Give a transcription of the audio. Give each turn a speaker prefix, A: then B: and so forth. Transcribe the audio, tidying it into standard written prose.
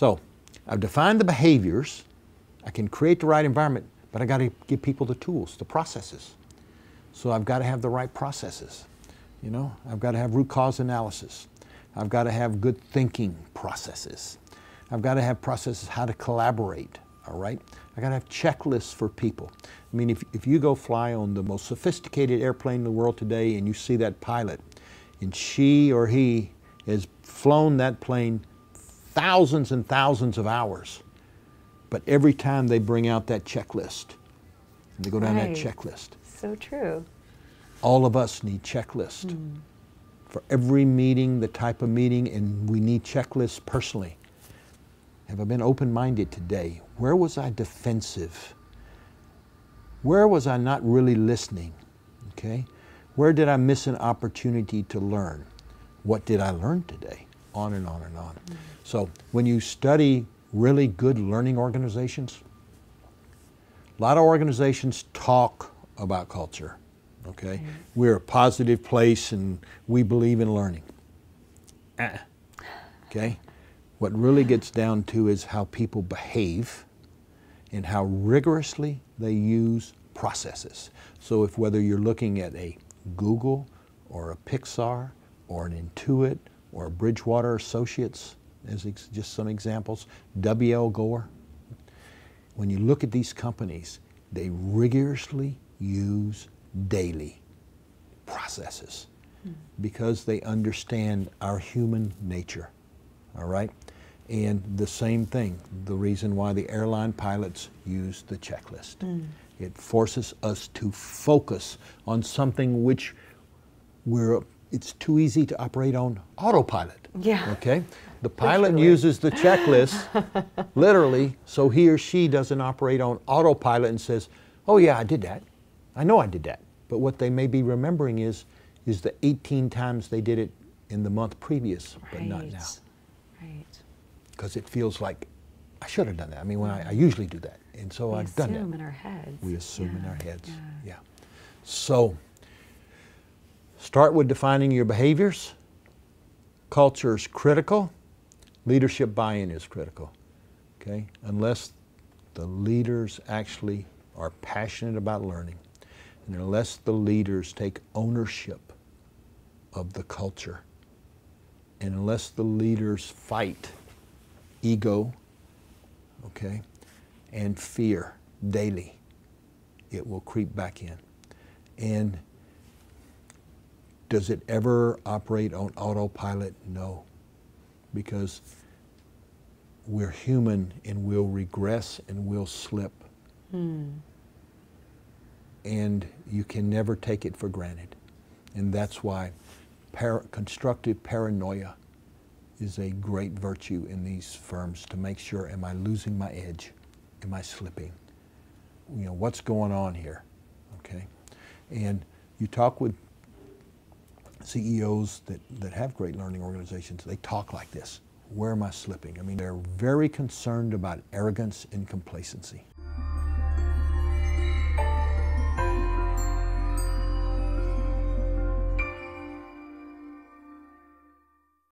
A: So I've defined the behaviors. I can create the right environment, but I got to give people the tools, the processes. So I've got to have the right processes. You know, I've got to have root cause analysis. I've got to have good thinking processes. I've got to have processes how to collaborate, all right? I got to have checklists for people. I mean, if you go fly on the most sophisticated airplane in the world today and you see that pilot, and she or he has flown that plane thousands and thousands of hours, but every time they bring out that checklist, and they go down that checklist.
B: So true.
A: All of us need checklists. For every meeting, the type of meeting, and we need checklists personally. Have I been open-minded today? Where was I defensive? Where was I not really listening? Okay? Where did I miss an opportunity to learn? What did I learn today? On and on and on. So when you study really good learning organizations, a lot of organizations talk about culture. Okay? We're a positive place and we believe in learning. Okay? What really gets down to is how people behave and how rigorously they use processes. So if whether you're looking at a Google or a Pixar or an Intuit or a Bridgewater Associates, as just some examples, W.L. Gore, when you look at these companies, they rigorously use daily processes because they understand our human nature, all right? And the same thing, the reason why the airline pilots use the checklist. It forces us to focus on something which it's too easy to operate on autopilot.
B: Yeah.
A: Okay? The pilot uses the checklist literally so he or she doesn't operate on autopilot and says, oh yeah, I did that. I know I did that. But what they may be remembering is the 18 times they did it in the month previous, but not now.
B: Right.
A: Because it feels like I should have done that. I mean, when I usually do that. And so I've done that.
B: We assume in our heads.
A: We assume in our heads. Yeah. So start with defining your behaviors. Culture is critical. Leadership buy-in is critical. Okay? Unless the leaders actually are passionate about learning, and unless the leaders take ownership of the culture, and unless the leaders fight ego, okay, and fear daily, it will creep back in. And does it ever operate on autopilot? No, because we're human and we'll regress and we'll slip. And you can never take it for granted. And that's why constructive paranoia is a great virtue in these firms, to make sure, am I losing my edge? Am I slipping? You know, what's going on here? Okay? And you talk with CEOs that have great learning organizations, they talk like this. Where am I slipping? I mean, they're very concerned about arrogance and complacency.